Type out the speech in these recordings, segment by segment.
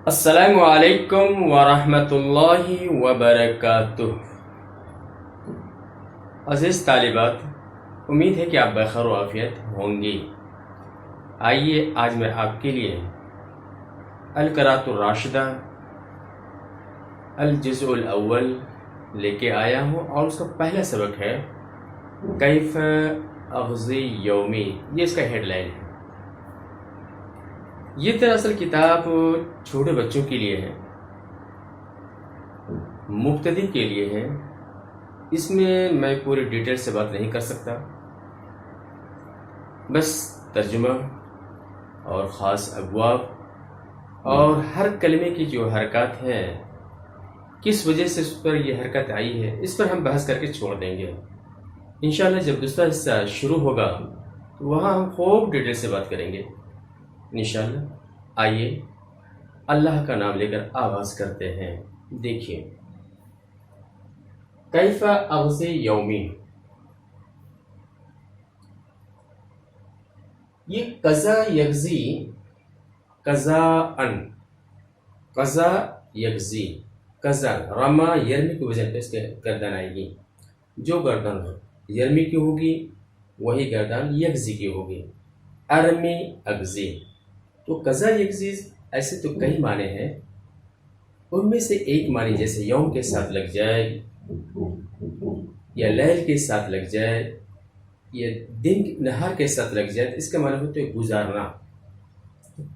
السلام علیکم ورحمۃ اللہ وبرکاتہ۔ عزیز طالبات، امید ہے کہ آپ بخیر و عافیت ہوں گی۔ آئیے آج میں آپ کے لیے القراءۃ الراشدہ الجزء الاول لے کے آیا ہوں، اور اس کا پہلا سبق ہے کیف اغزی یومی۔ یہ اس کا ہیڈ لائن ہے۔ یہ دراصل کتاب چھوٹے بچوں کے لیے ہے، مبتدی کے لیے ہے۔ اس میں پوری ڈیٹیل سے بات نہیں کر سکتا، بس ترجمہ اور خاص ابواب اور ہر کلمے کی جو حرکات ہیں، کس وجہ سے اس پر یہ حرکت آئی ہے، اس پر ہم بحث کر کے چھوڑ دیں گے۔ انشاءاللہ جب دوسرا حصہ شروع ہوگا تو وہاں ہم خوب ڈیٹیل سے بات کریں گے انشاءاللہ۔ آئیے اللہ کا نام لے کر آغاز کرتے ہیں۔ دیکھیے، کیف اغزی یومی، یہ قضا یغزی، قضا ان، قضا یغزی، قضا رما یرمی کی وجہ پہ اس کے گردان آئے گی۔ جو گردان یرمی کی ہوگی وہی گردان یغزی کی ہوگی۔ ارمی اغزی، تو قضا یغزی ایسے تو کئی معنی ہیں، ان میں سے ایک معنی جیسے یوم کے ساتھ لگ جائے، یا لیل کے ساتھ لگ جائے، یا دن نہار کے ساتھ لگ جائے، اس کا معنی ہوتا ہے گزارنا۔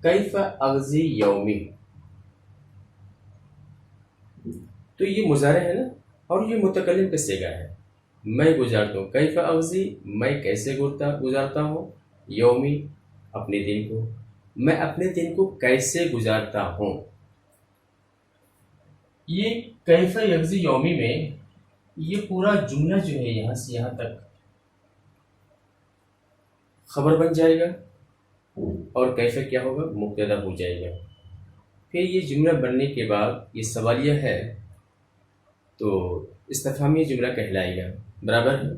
کیف اغزی یومی، تو یہ مضارع ہے نا، اور یہ متکلم کا صیغہ ہے۔ میں گزارتا ہوں، کیف اغزی، میں کیسے گزارتا ہوں، یومی، اپنے دن کو، میں اپنے دن کو کیسے گزارتا ہوں۔ یہ کیف یغزی یومی میں یہ پورا جملہ جو ہے یہاں سے یہاں تک خبر بن جائے گا، اور کیف کیا ہوگا، مبتدا ہو جائے گا۔ پھر یہ جملہ بننے کے بعد یہ سوالیہ ہے تو استفہامی جملہ کہلائے گا، برابر ہے۔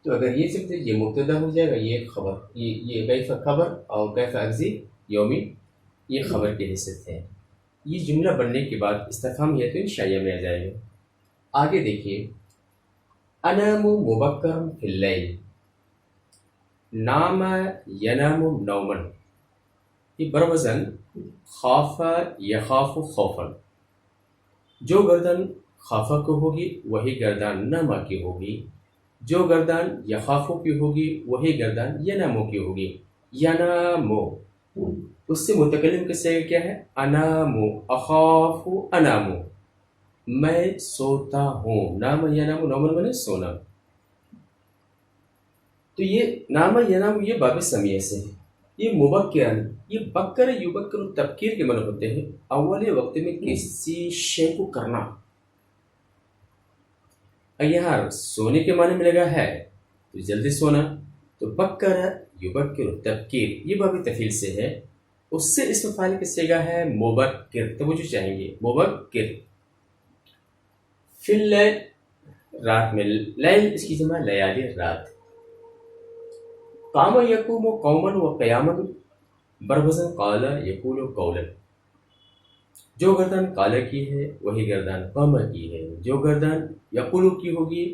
تو اگر یہ چلتے یہ مبتدا ہو جائے گا، یہ خبر، یہ کیف خبر اور کیف اغزی یومی یہ خبر کی حیثیت ہے۔ یہ جملہ بننے کے بعد استفہامیہ تو انشائیہ میں آ جائے گا۔ آگے دیکھیے، انام مبکر فی اللیل، نام ینام نوما، یہ بروزن خاف یخاف خوفا، جو گردان خافہ کو ہوگی وہی گردان ناما کی ہوگی، جو گردان یخافو کی ہوگی وہی گردان ینامو کی ہوگی۔ ینامو، اس سے متکلم کے صیغہ کیا ہے، انامو، اخاف انامو، میں سوتا ہوں۔ نام ینامو، نومن بنے سونا۔ تو یہ نام ینامو یہ باب سمیہ سے ہے۔ یہ مبکرن، یہ بکر یبکر تبکیر کے معنی ہوتے ہیں، اول وقت میں کسی شے کو کرنا۔ یہاں سونے کے معنی میں لگا ہے تو جلدی سونا، تو بکر یبکر تبکیر یہ باب تفعیل سے ہے۔ اس سے اسم فاعل کی صیغہ ہے مبکر، توجہ چاہیں گے، مبکر۔ فی اللیل، رات میں، لیل اس کی جمع لیالی، رات۔ قام یقوم قوما و قیاما، بروزن قال یقول قولا، جو گردان قال کی ہے وہی گردان قام کی ہے، جو گردان یقول کی ہوگی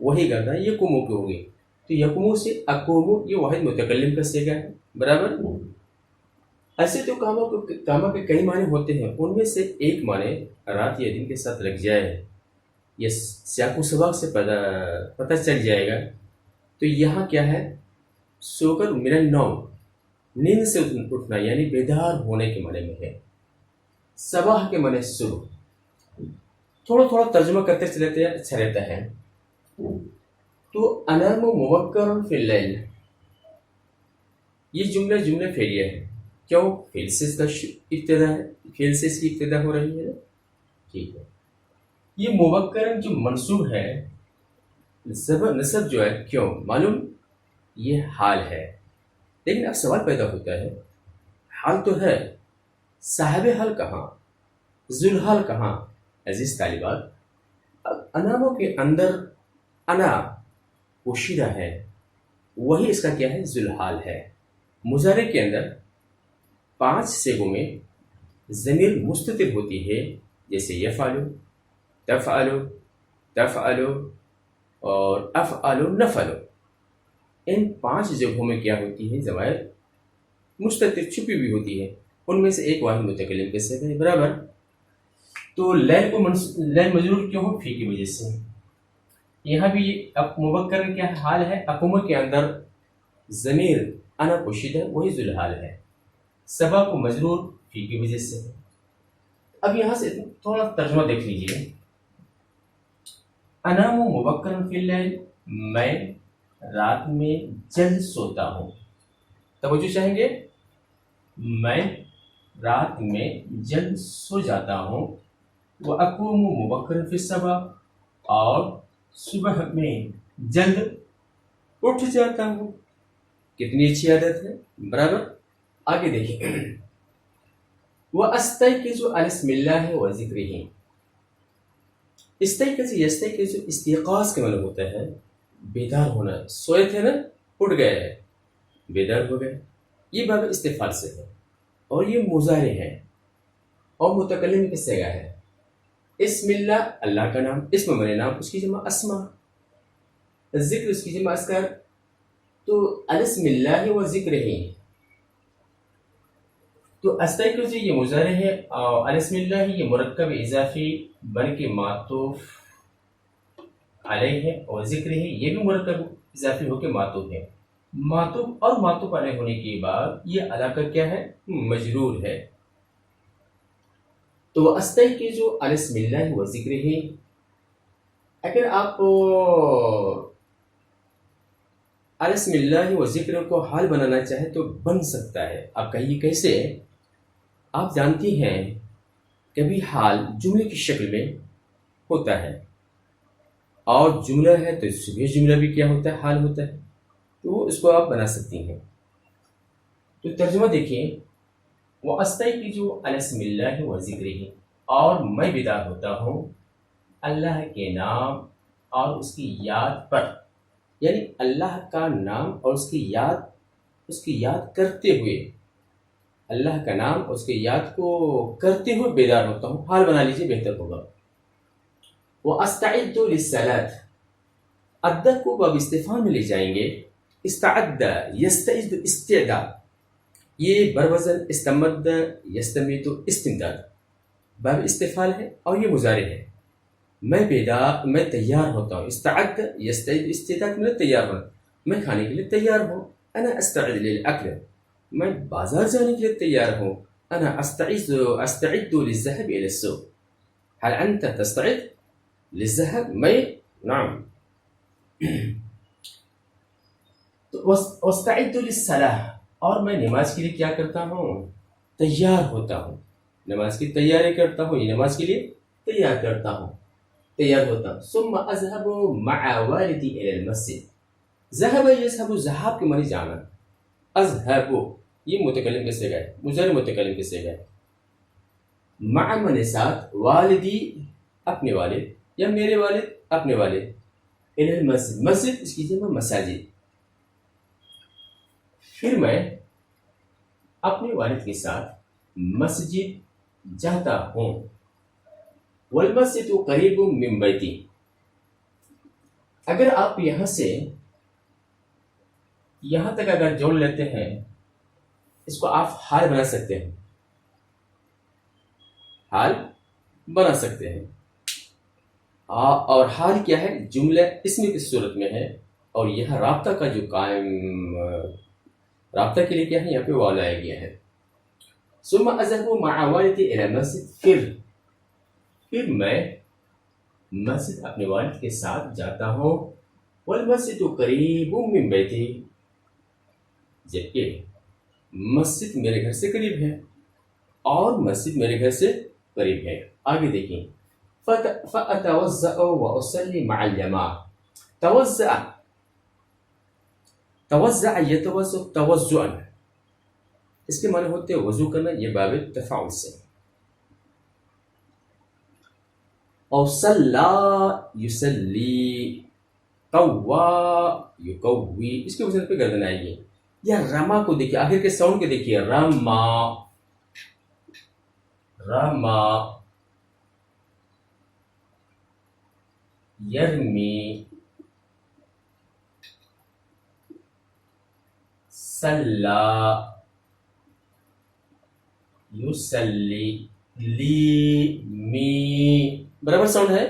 وہی گردان یقوم کی ہوگی۔ تو یقوم سے اقوم یہ واحد متکلم کا صیغہ ہے، برابر۔ ایسے تو کاما کے کئی معنی ہوتے ہیں، ان میں سے ایک معنی رات یا دن کے ساتھ لگ جائے، یہ سیاق و سباق سے پتہ چل جائے گا۔ تو یہاں کیا ہے، سو کر من النوم، نیند سے اٹھنا، یعنی بیدار ہونے کے معنی میں ہے۔ صباح کے معنی صبح۔ تھوڑا تھوڑا ترجمہ کرتے چلتے ہیں، اچھا رہتا ہے۔ تو انام مبکر فی اللیل، یہ جملہ فعلیہ ہے، کیوں؟ فعل سے اس کا ابتدا ہے، فعل سے اس کی ابتدا ہو رہی ہے، ٹھیک ہے۔ یہ مبکرن جو منصوب ہے، نصب جو ہے، کیوں معلوم؟ یہ حال ہے۔ لیکن اب سوال پیدا ہوتا ہے، حال تو ہے، صاحب حال کہاں، ذوالحال کہاں؟ عزیز طالبات، اب اناموں کے اندر انا پوشیدہ ہے، وہی اس کا کیا ہے، ذوالحال ہے۔ مضارع کے اندر 5 صیغوں میں ضمیر مستتر ہوتی ہے، جیسے یفعلو، تفعلو، تفعلو اور افعلو، نفعلو، ان 5 جگہوں میں کیا ہوتی ہے؟ ضمائر مستتر چھپی ہوئی ہوتی ہے، ان میں سے ایک واحد متکلم کے صیغہ ہے، برابر۔ تو لیل کو لیل مجرور کیوں ہو؟ فی کی وجہ سے۔ یہاں بھی مبکر کا کیا حال ہے؟ اقومہ کے اندر ضمیر انا پوشیدہ وہی ذوالحال ہے، سبا کو مجرور فی کی وجہ سے۔ اب یہاں سے تھوڑا ترجمہ دیکھ لیجئے۔ انام مبکر فی اللیل، میں رات میں جلد سوتا ہوں، توجہ چاہیں گے، میں رات میں جلد سو جاتا ہوں، وَأَقُومُ مُبَكِّرًا فِي الصَّبَاحِ، اور صبح میں جلد اٹھ جاتا ہوں۔ کتنی اچھی عادت ہے، برابر۔ آگے دیکھیں، وَأَسْتَيْقِظُ عَلَى اسْمِ اللَّهِ وَذِكْرِهِ۔ استيقظ يستيقظ استيقاظ کا مطلب ہوتا ہے بیدار ہونا، سوئے تھے نا، اٹھ گئے، بیدار ہو گئے، یہ باب استفعال سے ہے، اور یہ مضارع ہے، اور متکلم کا صیغہ ہے۔ اسم اللہ، اللہ کا نام، اسم من نام، اس کی جمع اسما، ذکر اس کی جمع اذکار، تو الاسم اللہ و ذکر ہی، تو استیقظ یہ مضارع ہے، اور الاسم اللہ یہ مرکب اضافی بن کے معطوف علیہ ہے، اور ذکر ہی یہ بھی مرکب اضافی ہو کے معطوف ہے، معطوف اور معطوف علیہ ہونے کے بعد یہ علاقہ کیا ہے؟ مجرور ہے۔ تو استیقظ علی اسم اللہ و ذکرہ، اگر آپ علی اسم اللہ و ذکر کو حال بنانا چاہیں تو بن سکتا ہے۔ آپ کہیے کیسے؟ آپ جانتی ہیں کبھی حال جملے کی شکل میں ہوتا ہے، اور جملہ ہے تو اس سے جملہ بھی کیا ہوتا ہے؟ حال ہوتا ہے، تو اس کو آپ بنا سکتی ہیں۔ تو ترجمہ دیکھیں، وَأَسْتَيْقِظُ عَلَى اسْمِ اللَّهِ وَذِكْرِهِ، اور میں بیدار ہوتا ہوں اللہ کے نام اور اس کی یاد پر، یعنی اللہ کا نام اور اس کی یاد کرتے ہوئے، اللہ کا نام اور اس کی یاد کو کرتے ہوئے بیدار ہوتا ہوں، حال بنا لیجئے بہتر ہوگا۔ وَأَسْتَعِدُّ لِلصَّلَاةِ، عدد کو باب استفہام میں لے جائیں گے، استعد یستعد استعداد، یہ بروزن استمد یستمد استمداد، باب استفعال ہے اور یہ مضارع ہے۔ میں تیار ہوتا ہوں، استعد یستعد استعداد، میں تیار ہوں، میں کھانے کے لیے تیار ہوں، انا استعد للاکل، میں بازار جانے کے لیے تیار ہوں، انا استعد للذهاب الى السوق، هل انت تستعد للذهاب؟ میں نعم۔ واستعد للصلاة، اور میں نماز کے لیے کیا کرتا ہوں؟ تیار ہوتا ہوں، نماز کی تیاری کرتا ہوں، یہ نماز کے لیے تیار کرتا ہوں، تیار ہوتا ہوں۔ ثم اذهب مع والدي الى المسجد، ذهب يذهب، ذهاب کے معنی جانا، اذهب یہ متکلم کے صیغہ ہے، مضارع متکلم کے صیغہ ہے، مع من ساتھ، والدی اپنے والد، یا میرے والد اپنے والد، الى المسجد، مسجد اس کی جمع مساجد، پھر میں اپنے والد کے ساتھ مسجد جاتا ہوں۔ والمسجد قریب من بیتی، اگر آپ یہاں سے یہاں تک اگر جوڑ لیتے ہیں، اس کو آپ حال بنا سکتے ہیں، حال بنا سکتے ہیں، اور حال کیا ہے؟ جملہ اسم کی صورت میں ہے، اور یہاں رابطہ کا جو قائم، رابطہ کے لیے کیا ہے؟ یہاں پہ واو لایا گیا ہے۔ ثم اذهب مع والدي الى المسجد، پھر میں مسجد اپنے والد کے ساتھ جاتا ہوں۔ والمسجد قریب من بیتی، جبکہ مسجد میرے گھر سے قریب ہے، اور مسجد میرے گھر سے قریب ہے۔ آگے دیکھیں، فأتوضأ وأصلي مع الجماعة، توضأ يتوضأ توضؤا، اس کے معنی ہوتے ہیں وضو کرنا، یہ باب تفاعل سے۔ اور صلی یصلی، قوا یقوی، اس کے وزن پہ گردن آئے گی۔ یا رما کو دیکھیے، آخر کے ساؤنڈ کو دیکھیے، رما، رما یرمی صلا یصلی لی می برابر ساؤنڈ ہے.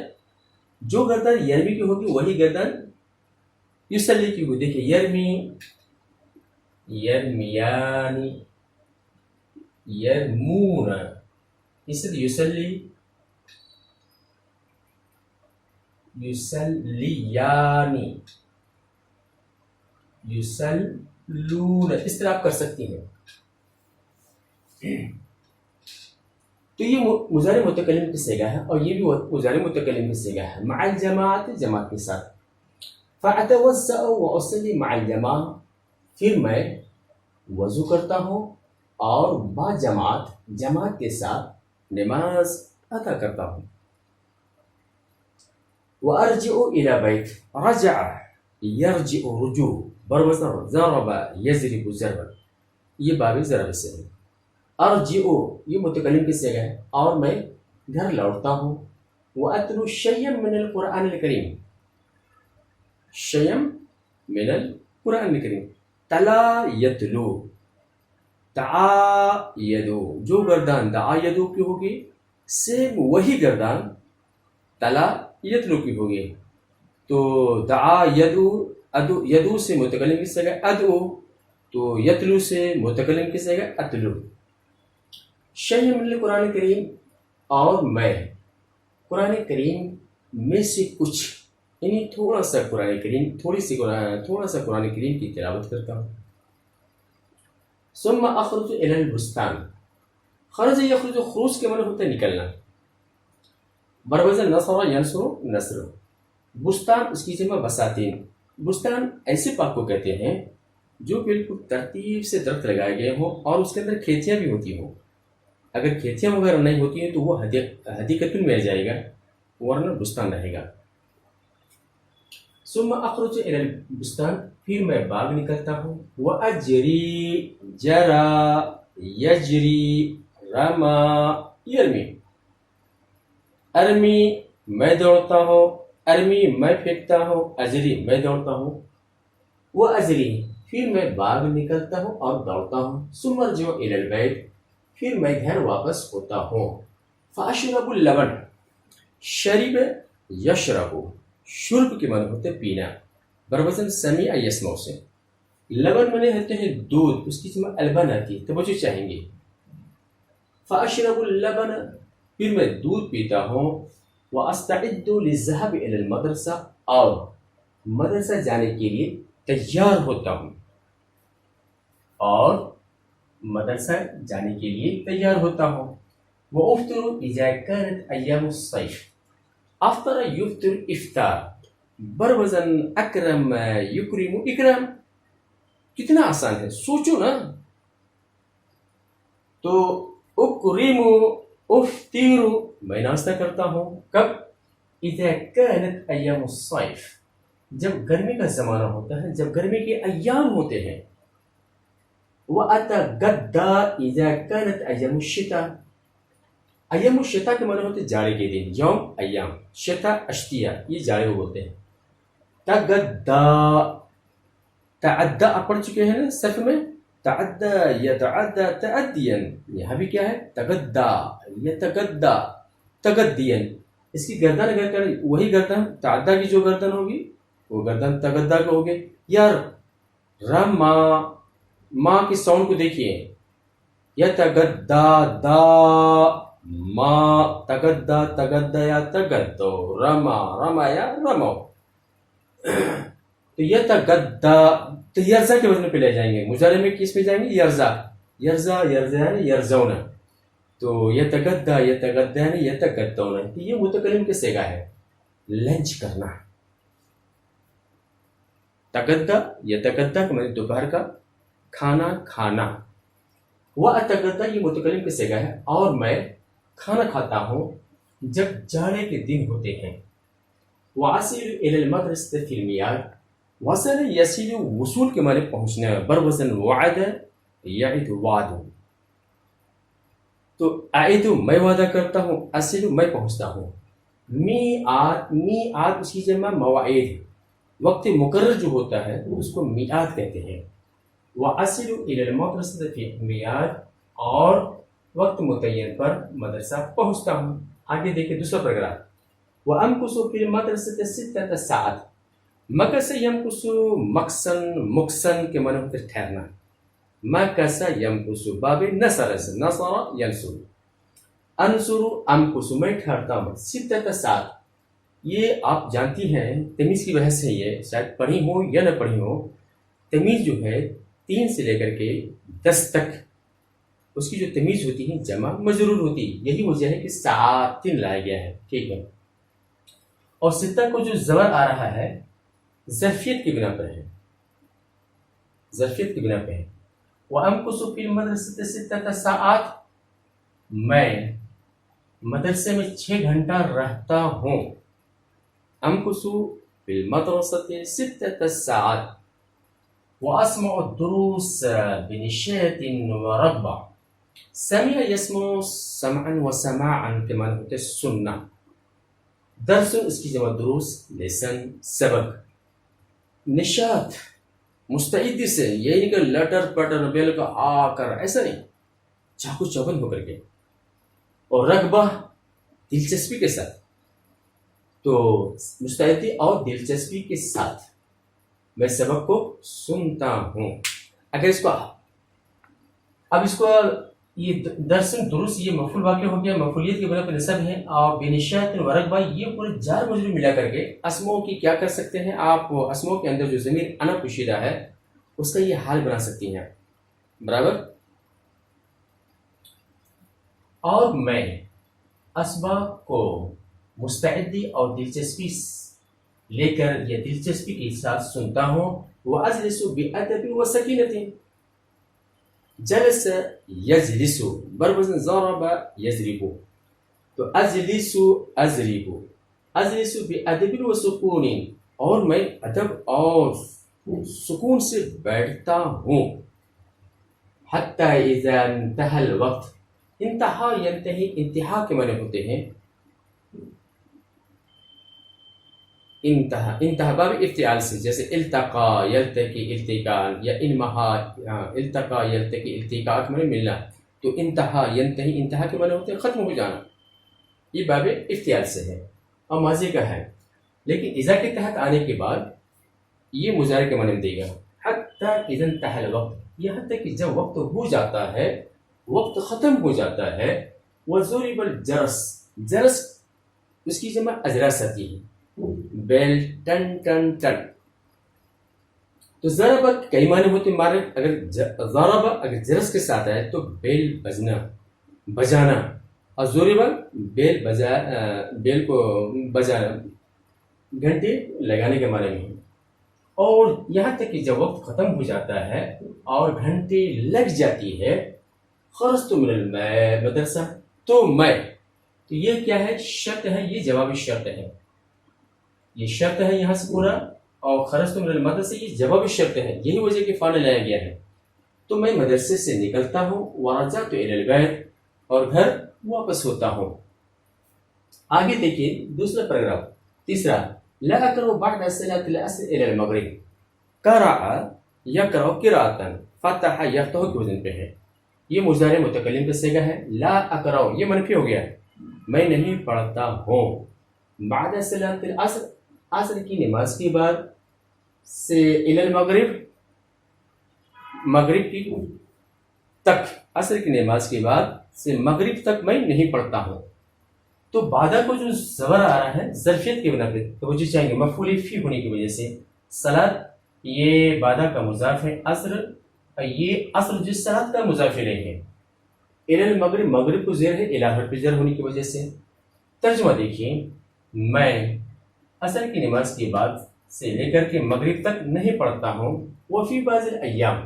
جو گردن یرمی کی ہوگی وہی گردن یصلی کی ہوگی. دیکھیے یرمی یرمیانی یرمون اس لیے یصلی یصلیانی یصلون اس طرح آپ کر سکتی ہیں. تو یہ مضارع متکلم کی صیغہ ہے اور یہ بھی مضارع متکلم کی صیغہ ہے مع الجماعت جماعت کے ساتھ. فأتوضأ وأصلي مع الجماعة پھر میں وضو کرتا ہوں اور با جماعت کے ساتھ نماز ادا کرتا ہوں. وأرجع إلى بيت رجع يرجع رجوع برمزن ضرب يضرب ضربا یہ باب ضرب سے ہے. ارجع یہ متکلم کی صیغہ ہے اور میں گھر لوٹتا ہوں. وأتلو شيئا من القرآن الكريم شيئا من القرآن الكريم. تلا یتلو دعا یدو جو گردان دعا یدو کی ہوگی سیم وہی گردان تلا یتلو کی ہوگی. تو دعا یدو ادو یدو سے متکلم کی صیغہ ادعو تو یتلو سے متکلم کی صیغہ اتلو. شیء من القرآن کریم اور میں قرآن کریم میں سے کچھ یعنی تھوڑا سا قرآن کریم تھوڑا سا قرآن کریم کی تلاوت کرتا ہوں. ثم اخرج الى البستان خرج یخرج خروج کے معنی ہوتا ہے نکلنا. بربزن نصر ینصر نصر. بستان اس کی جمع بساتین. بستان ایسے پارک کو کہتے ہیں جو بالکل ترتیب سے درخت لگائے گئے ہوں اور اس کے اندر کھیتیاں بھی ہوتی ہوں. اگر کھیتیاں وغیرہ نہیں ہوتی ہیں تو وہ حدیقت میں رہ جائے گا ورنہ بستان رہے گا. ثم اخرج الى البستان پھر میں باغ نکلتا ہوں. واجری جرا یجری رما یرمی. ارمی میں دوڑتا ہوں ارمی میں پھینکتا ہوں اجری میں دوڑتا ہوں. وہ اجری پھر میں باغ نکلتا ہوں اور دوڑتا ہوں. ثم ارجع الى البيت پھر میں گھر واپس ہوتا ہوں. فاشرب اللبن شرب یشرب شرب کے معنی ہوتے پینا بروزن سمیع یسمع سے. لبن معنی ہوتے ہیں دودھ اس کی جمع البن آتی ہے توجہ چاہیں گے. فاشرب اللبن پھر میں دودھ پیتا ہوں. واستعد للذهاب الى المدرسہ اور مدرسہ جانے کے لیے تیار ہوتا ہوں وافطر اذا كانت ايام الصيف افطر یفطر افطار بروزن اکرم یکرم اکرام. کتنا آسان ہے سوچو نا. تو اکرم افطر میں ناشتہ کرتا ہوں کب اذا كانت ایام الصيف جب گرمی کا زمانہ ہوتا ہے جب گرمی کے ایام ہوتے ہیں. واتغدى اذا كانت ایام الشتاء ایام الشتاء کے معنی ہوتے ہیں جاڑے کے دن. یوم ایام شتا اشتیا یہ جاڑے کو بولتے ہیں. تغدا تعدى آپ پڑھ چکے ہیں نا صرف میں تعدى يتعدى تعديا. یہاں بھی کیا ہے تغدى يتغدى تغديا. اس کی گردن اگر کریں وہی گردن تعدى کی جو گردن ہوگی وہ گردن تغدى کا ہوگی. یار رما ماں کی ساؤنڈ کو دیکھیے يتغدى دا ما تغدى تغدى یا تغدو رما رما یا رمو. تو یتغدى تو یرزا کے وزن پہ لے جائیں گے. مضارع میں کس پہ جائیں گے یرزا یرزا یرزا یرزون. تو یتغدى یتغدان یتغدون یہ متکلم کے صیغہ ہے لنچ کرنا. تغدى یتغدى کا مطلب دوپہر کا کھانا کھانا. واتغدى یہ متکلم کے صیغہ ہے اور میں کھانا کھاتا ہوں جب جاڑے کے دن ہوتے ہیں. واصل الى المدرسة في المياه وصل یصل وصول کے معنی پہنچنا بروزن وعد یعد وعد. تو اعیدو میں وعدہ کرتا ہوں، اصلو میں پہنچتا ہوں، میعاد اس کی جمع مواعید ہے، وقت مقرر جو ہوتا ہے اس کو میعاد کہتے ہیں. وَأَصِلُ إِلَى الْمَدْرَسَةِ فِي میعاد، اور وقت متعین پر مدرسہ پہنچتا ہوں. آگے دیکھیں دوسرا پیراگراف. وَأَمْكُثُ فِي الْمَدْرَسَةِ 6 ساعات. مکث یمکث، مکثن کے معنی ہوتے ہیں ٹھہرنا. مکث یمکث باب نصر سے، نصر ینصر. انصر امکث میں ٹھہرتا ہوں. 6 ساعات، یہ آپ جانتی ہیں تمیز کی وجہ سے، یہ شاید پڑھی ہو یا نہ پڑھی ہو. تمیز جو ہے 3 سے لے کر کے 10 تک، اس کی جو تمیز ہوتی ہے جمع مجرور ہوتی ہے. یہی وجہ ہے کہ ساعات 3 لایا گیا ہے. ٹھیک ہے. اور 6 کو جو زبر آ رہا ہے ظرفیت کی بنا پر ہے، ظرفیت کی بنا پہ ہے. وَأَمْكُثُ فِي الْمَدْرَسَةِ 6 ساعات، میں مدرسے میں 6 گھنٹہ رہتا ہوں. أمكث في المدرسة 6 ساعات. وأسمع الدروس بنشاط ورغبة. سمع يسمع سمعا وسماعا كما ہوتے سننا. درس اس کی جمع دروس، لیسن سبق. نشاط مستعدی سے، یہی کہ لٹر پٹر بیل کا آ کر، ایسا نہیں، چاقو چوبند ہو کر کے. اور رغبہ دلچسپی کے ساتھ. تو مستعدی اور دلچسپی کے ساتھ میں سبق کو سنتا ہوں. اگر اس کو یہ درسن درست، یہ مفعول واقع ہو گیا، مفعولیت کی بنا پر نصب ہے. اور بنشاط و رغبہ، یہ پورے جار مجرور ملا کر کے اسموں کی کیا کر سکتے ہیں آپ، اسموں کے اندر جو ضمیر انا پوشیدہ ہے اس کا یہ حال بنا سکتی ہیں. برابر. اور میں اسباب کو مستعدی اور دلچسپی لے کر یا دلچسپی کے ساتھ سنتا ہوں. وَأَجْلِسُ بِأَدَبٍ وَسَكِينَةٍ. جلس یجلس، بروزن ضرب یضرب. تو اجلس اضرب، اجلس بِأَدَبٍ وَسُكُونٍ، اور میں ادب اور سکون سے بیٹھتا ہوں. حتی اذا انتہا الوقت. انتہا ینتہی، انتہا کے معنی ہوتے ہیں انتہا باب افتعال سے، جیسے التقا یلتقی التقان، یا انمہا التقا یلتقی التقاء کے معنی ملنا. تو انتہا ینتہی، انتہا کے معنی ہوتے ہیں ختم ہو جانا. یہ باب افتعال سے ہے اور ماضی کا ہے. لیکن اذا کے تحت آنے کے بعد یہ مضارع کے معنی دے گا. حتی اذا انتہا الوقت، یہاں تک کہ جب وقت ہو جاتا ہے، وقت ختم ہو جاتا ہے. وضرب الجرس، جرس اس کی جمع اجراس آتی ہے. بیل، ٹن ٹن ٹن. تو ضرب کئی معنی ہوتے مارے. اگر ضرب اگر جرس کے ساتھ ہے تو بیل بجنا، بجانا. اور ضرب بیل کو بجانا، گھنٹی لگانے کے معنی میں. اور یہاں تک کہ جب وقت ختم ہو جاتا ہے اور گھنٹی لگ جاتی ہے. خرجت من المدرسہ، تو میں، تو یہ کیا ہے؟ شرط ہے، یہ جوابی شرط ہے. یہ شرط ہے یہاں سے پورا. اور خرجت من المدرسہ یہ جوابی شرط ہے، یہی وجہ کہ فعل لایا گیا ہے. تو میں مدرسے سے نکلتا ہوں. ورجعت الى البيت، اور گھر واپس ہوتا ہوں. آگے دیکھیے دوسرا پیراگراف. تیسرا. لا اقرأ بعد صلاة العصر الى المغرب. قرأ يقرأ قراءة، فتح يفتح کے وزن پہ ہے. یہ مضارع متکلم کا صیغہ ہے. لا اقرأ یہ منفی ہو گیا، میں نہیں پڑھتا ہوں. بعد صلاة العصر، عصر کی نماز کے بعد، سے الى المغرب، مغرب کی تک، عصر کی نماز کے بعد سے مغرب تک میں نہیں پڑھتا ہوں. تو بعدہ کو جو زبر آ رہا ہے ظرفیت کی بنا پہ توجہ چاہیں گے، مفعول فی ہونے کی وجہ سے. صلاۃ یہ بعدہ کا مضاف ہے. عصر یہ عصر جس صلاۃ کا مضاف الیہ ہے. الى المغرب، مغرب کو زیر ہے، الہ حرف جر ہونے کی وجہ سے. ترجمہ دیکھیے. میں عصر کی نماز کے بعد سے لے کر کے مغرب تک نہیں پڑھتا ہوں. وفی بعض الایام،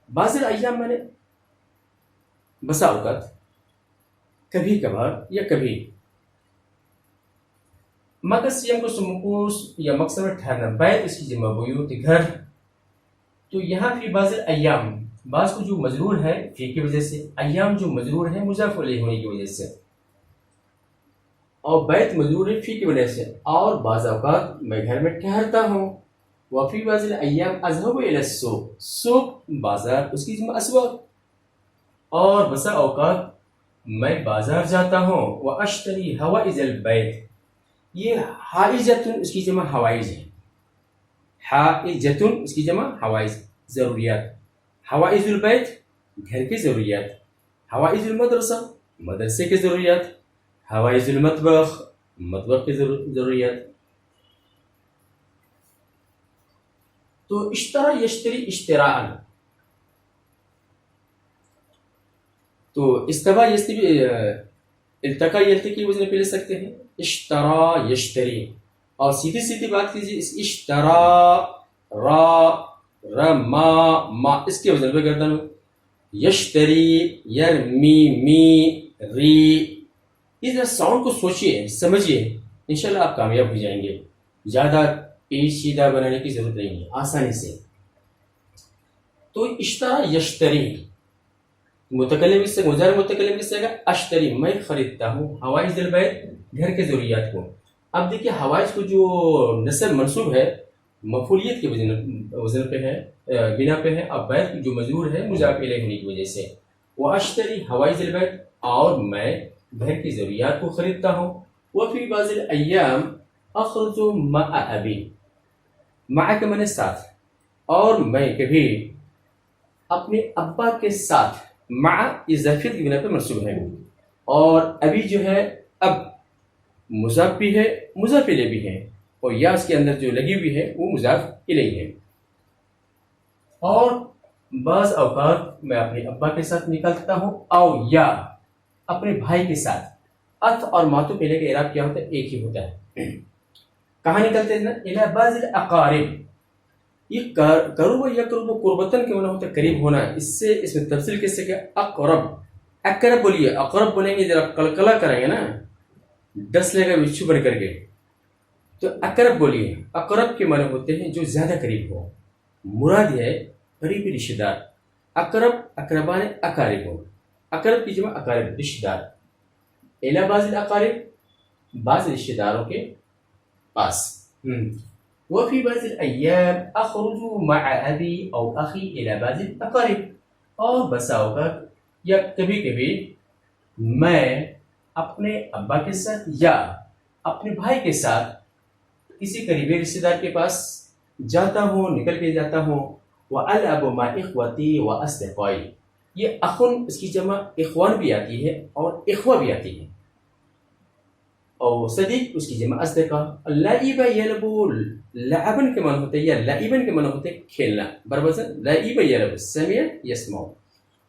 بعض الایام میں نے بسا اوقات، کبھی کبھار یا کبھی. مکث یمکث مکوث یا مقصد میں ٹھہرنا. بیت اس کی جمع بیوت، گھر. تو یہاں فی بعض الایام بعض کو جو مجرور ہے فی کی وجہ سے، ایام جو مجرور ہے مضاف الیہ ہونے کی وجہ سے، اور بیت مجرور ہے فی کی وجہ سے، اور بعض اوقات میں گھر میں ٹھہرتا ہوں، وفی بعض الايام اذهب الى السوق، سوق بازار، اس کی جمع اسواق، اور بسا اوقات میں بازار جاتا ہوں، واشتری حوائج البیت، یہ حائجتن اس کی جمع حوائج ہے، حائجتن اس کی جمع حوائج ضروریات، حوائج البیت گھر کی ضروریات، حوائج المدرسہ مدرسے کی ضروریات، حوائج المطبخ مطبخ کی ضروریات۔ تو اشترا یشتری اشتراء، تو استوا یستوی التقا یلتقی کی وزن پہ لے سکتے ہیں، اشترا یشتری، اور سیدھی سیدھی بات کیجیے، اس اشترا را رما ما اس کے وزن پہ گردن، یشتری یرمی می ری، اس ساؤنڈ کو سوچیے سمجھیے، انشاءاللہ آپ کامیاب ہو جائیں گے، زیادہ پیچیدہ بنانے کی ضرورت نہیں ہے، آسانی سے۔ تو اشترا یشتری، متکلم اس سے مضارع متکلم کس سے گا، اشتری میں خریدتا ہوں، حوائج البیت گھر کے ضروریات کو۔ اب دیکھیے حوائج کو جو نصب منصوب ہے مفعولیت کے وزن پہ ہے، بنا پہ ہے، اب بیت جو مجرور ہے مضاف الیہ ہونے کی وجہ سے، وہ اشتری حوائج البیت، اور میں گھر کی ضروریات کو خریدتا ہوں، وفی بعض الايام اخرج مع ابی، مع کے معنی ساتھ، اور میں کبھی اپنے ابا کے ساتھ، مع اضافیت کی بنا پہ منصوب ہے، اور ابھی جو ہے اب مضاف بھی ہے مضاف الیہ بھی ہے، اور یا اس کے اندر جو لگی ہوئی ہے وہ مضاف الیہ ہے، اور بعض اوقات میں اپنے ابا کے ساتھ نکلتا ہوں، او یا اپنے بھائی کے ساتھ، ات اور ماتو پہلے کا اعراب کیا ہوتا ہے، ایک ہی ہوتا ہے، کہاں نکلتے ہیں نا، الی بعض الاقارب، یہ قرب یا قرب قربتن کے معنی ہوتا ہے قریب ہونا، اس میں تفصیل کس سے کیا، اقرب، اقرب بولیے، اقرب بولیں گے ذرا قلقلہ کریں گے نا، ڈس لے گا بچھو بن کر کے، تو اقرب بولیے، اقرب کے معنی ہوتے ہیں جو زیادہ قریب ہو، مراد ہے قریبی رشتہ دار، اقرب اقربان اقارب ہو، اقرب کی جمع اقارب رشتہ دار، الی بعض الاقارب بعض رشتہ داروں کے پاس، وفي بعض الأيام أخرج مع أبي أو أخي إلى بعض الأقارب، اور بسا اوقات یا کبھی کبھی میں اپنے ابا کے ساتھ یا اپنے بھائی کے ساتھ کسی قریبی رشتہ دار کے پاس جاتا ہوں، نکل کے جاتا ہوں، وألعب مع إخوتي وأصدقائي، یہ اخن اس کی جمع اخوان بھی آتی ہے اور اخوہ بھی آتی ہے، اور صدیق اس کی جمع اصدقاء، لعب یلبو لعبن کے معنی ہوتے ہیں یا لعبن کے معنی ہوتے ہیں کھیلنا، بربزن لعب یلبو سمع یسمع،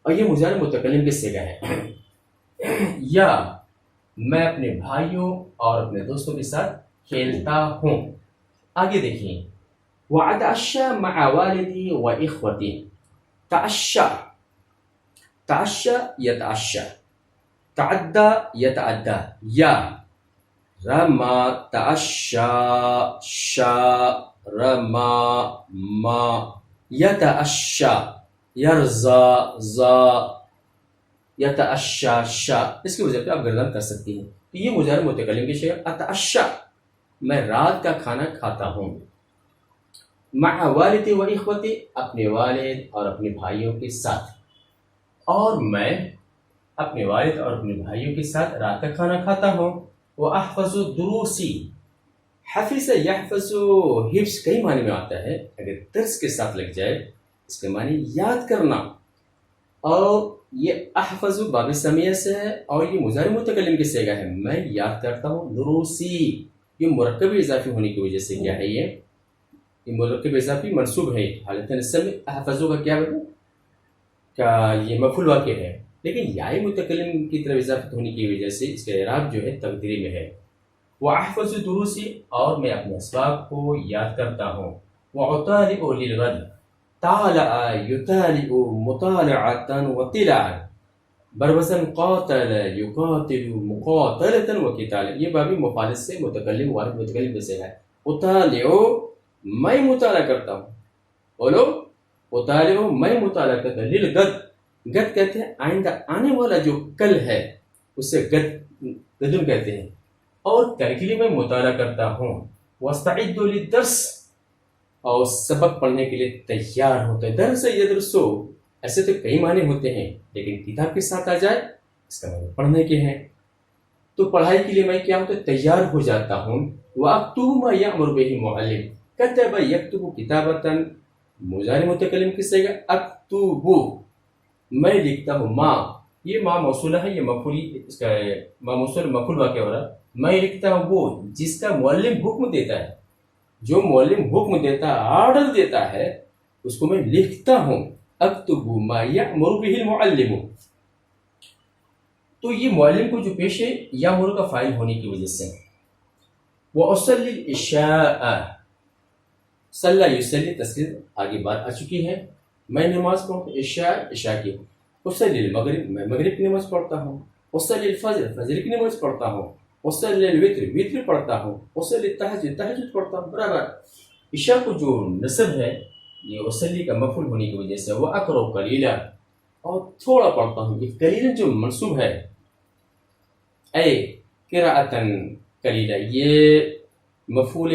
اور یہ مضارع متکلم کے صیغہ ہے، یا میں اپنے بھائیوں اور اپنے دوستوں کے ساتھ کھیلتا ہوں۔ آگے دیکھیں، وأتعشى مع والدي وإخوتي، تعشى تعشى يتعشى، تعدى يتعدى، یا رما تعشى شا رما ما، يتعشى يرزا زا، يتعشى شا، اس کی وجہ پہ آپ گردن کر سکتی ہیں، تو یہ مضارع متکلم کی شکل، اتعشى میں رات کا کھانا کھاتا ہوں، مع والدی و اخوتی اپنے والد اور اپنے بھائیوں کے ساتھ، اور میں اپنے والد اور اپنے بھائیوں کے ساتھ رات کا کھانا کھاتا ہوں، وَأَحْفَظُ دُرُوسِي، حفظ یحفظ حفظ کئی معنی میں آتا ہے، اگر درس کے ساتھ لگ جائے اس کے معنی یاد کرنا، اور یہ احفظ باب سمیہ سے ہے اور یہ مضارع متکلم کی صیغہ ہے، میں یاد کرتا ہوں، دروسی یہ مرکب اضافی ہونے کی وجہ سے کیا ہے، یہ مرکب اضافی منصوب ہے، حالت نصب میں احفظ کا کیا ہے کہ یہ مفعول واقع ہے، لیکن یائی متکلم کی طرف اضافت ہونے کی وجہ سے اس کا اعراب جو ہے تقدیری میں ہے، وَأَحْفَظُ دُرُوسِي اور میں اپنے اسباق کو یاد کرتا ہوں، وَأُطَالِعُ لِلْغَدِ طَالَعَ يُطَالِعُ مُطَالَعَةً وَطِلَعًا، بروزن قاتل يقاتل مقاتلة وقتالا، یہ بابی مفعول سے متکلم واحد متکلم سے ہے، اطالع میں مطالعہ کرتا ہوں، بولو اطالع میں مطالعہ کرتا ہوں، للغد، گد کہتے ہیں آئندہ آنے والا جو کل ہے اسے گدن کہتے ہیں، اور کل کے لیے میں مطالعہ کرتا ہوں، واستعد للدرس، اور سبق پڑھنے کے لیے تیار ہوتا ہے، درس یدرسو، ایسے تو کئی معنی ہوتے ہیں لیکن کتاب کے ساتھ آ جائے اس کا معنی پڑھنے کے ہیں، تو پڑھائی کے لیے میں کیا ہوتا ہے تیار ہو جاتا ہوں، وَأَكْتُبُ مَا يَأْمُرُ بِهِ الْمُعَلِّمُ، كَتَبَ يَكْتُبُ كِتَابَةً، مضارع متکلم کس سے گا؟ اکتب، میں لکھتا ہوں، ماں، یہ ماں موصولہ ہے، یہ مفعولی، اس کا ماں موصول مفعول واقع ہو رہا ہے، میں لکھتا ہوں وہ جس کا معلم حکم دیتا ہے، جو معلم حکم دیتا ہے، آرڈر دیتا ہے، اس کو میں لکھتا ہوں، اکتب ما یأمر به المعلم، تو یہ معلم کو جو پیش ہے یامر کا فاعل ہونے کی وجہ سے، وأصلي العشاء، صلی یصلی تسلیل آگے بات آ چکی ہے، میں نماز پڑھتا ہوں عشاء کی، اصلی المغرب، میں مغرب کی نماز پڑھتا ہوں، اصلی الفجر، فجر کی نماز پڑھتا ہوں، اصلی الوتر، وتر پڑھتا ہوں، اصلی التہجد، تہجد پڑھتا ہوں، برابر۔ عشاء کو جو نصب ہے یہ اصلی کا مفعول ہونے کی وجہ سے، وہ اقرأ قلیلا، اور تھوڑا پڑھتا ہوں، یہ قلیلا جو منصوب ہے، اے قراءتاً قلیلا، یہ مفعول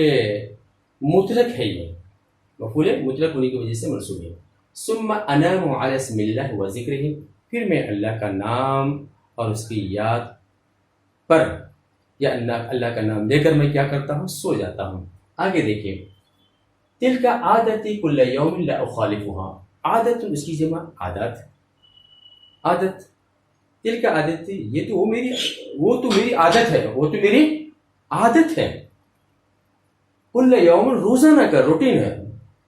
مطلق ہے، یہ مفعول مطلق ہونے کی وجہ سے منصوب ہے، ثم انام علی اسم اللہ و ذکرہ، پھر میں اللہ کا نام اور اس کی یاد پر یا اللہ کا نام لے کر میں کیا کرتا ہوں؟ سو جاتا ہوں۔ آگے دیکھیے، تلک عادتی کل یوم لا اخالفها، عادت اس کی جمع عادت، عادت، تلک عادتی، یہ تو وہ تو میری عادت ہے، وہ تو میری عادت ہے، کل یوم روزانہ کا روٹین ہے،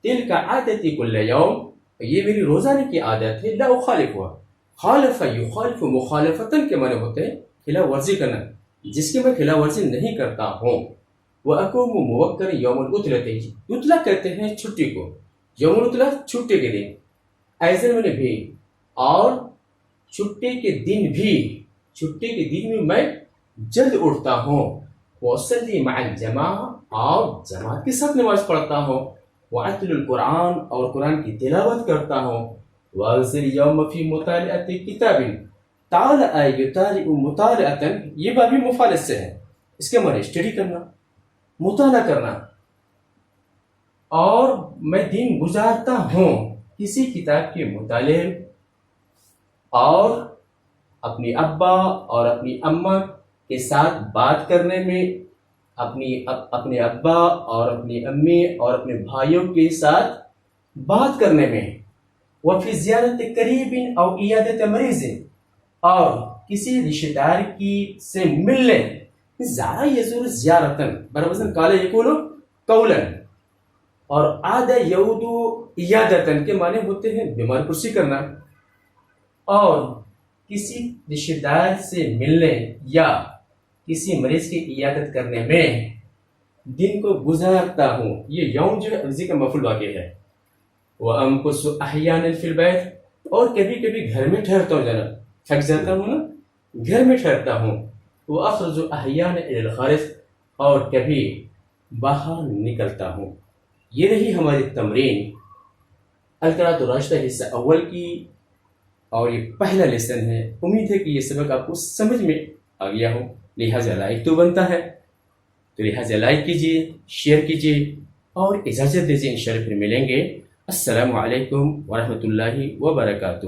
تلک عادتی کل یوم، یہ میری روزانہ کی عادت ہے، لا اخالفها، خالف یخالف مخالفتن کے معنی ہوتے ہیں خلاف ورزی کرنا، جس کی میں خلاف ورزی نہیں کرتا ہوں، وَأَقُومُ مُوَكَّرِ يَوْمُ الْعُطْلَةِ، عطلہ کہتے ہیں چھٹی کو، یوم العطلہ چھٹی کے دن، ایزن میں بھی، اور چھٹی کے دن بھی، چھٹی کے دن میں میں جلد اٹھتا ہوں، وَأُصَلِّي مَعَ الْجَمَاعَةِ، اور جماعت کے ساتھ نماز پڑھتا ہوں، وَأَتْلُو الْقُرْآنَ، اور قرآن کی تلاوت کرتا ہوں، وَأَغْزِرْ يَوْمَ فِي مُطَالِعَةِ كِتَابٍ، طَالَعَ يُطَالِعُ مُطَالِعَةً، یہ بابی مفعول سے ہے، اس کے معنی اسٹڈی کرنا، مطالعہ کرنا، اور میں دن گزارتا ہوں کسی کتاب کے مطالعے، اور اپنی ابا اور اپنی اماں کے ساتھ بات کرنے میں، اپنے ابا اور اپنی امی اور اپنے بھائیوں کے ساتھ بات کرنے میں، وفی زیارت قریب او عیادت مریض، اور کسی رشتہ دار کی سے ملنے، زارا یزور زیارتن، بروزن کالا یکونو قولا، اور عاد یعود عیادتن کے معنی ہوتے ہیں بیمار پرسی کرنا، اور کسی رشتہ دار سے ملنے یا کسی مریض کی عیادت کرنے میں دن کو گزارتا ہوں، یہ یوم جو ہے عرضی کا مفعول واقع ہے، وَأَمْكُسُ أَحْيَانًا فِي الْبَيْتِ، اور کبھی کبھی گھر میں ٹھہرتا ہوں، جانا تھک جاتا ہوں نا، گھر میں ٹھہرتا ہوں، وَأَخْرُجُ أَحْيَانًا إِلَى الْخَارِجِ، اور کبھی باہر نکلتا ہوں۔ یہ رہی ہماری تمرین القراءۃ الراشدہ حصہ اول کی، اور یہ پہلا لیسن ہے، امید ہے کہ یہ سبق آپ کو سمجھ میں آ گیا ہو، لہٰذا لائک تو بنتا ہے، تو لہٰذا لائک کیجیے، شیئر کیجیے، اور اجازت دیجیے، انشاءاللہ پھر ملیں گے۔ السلام علیکم ورحمۃ اللہ وبرکاتہ۔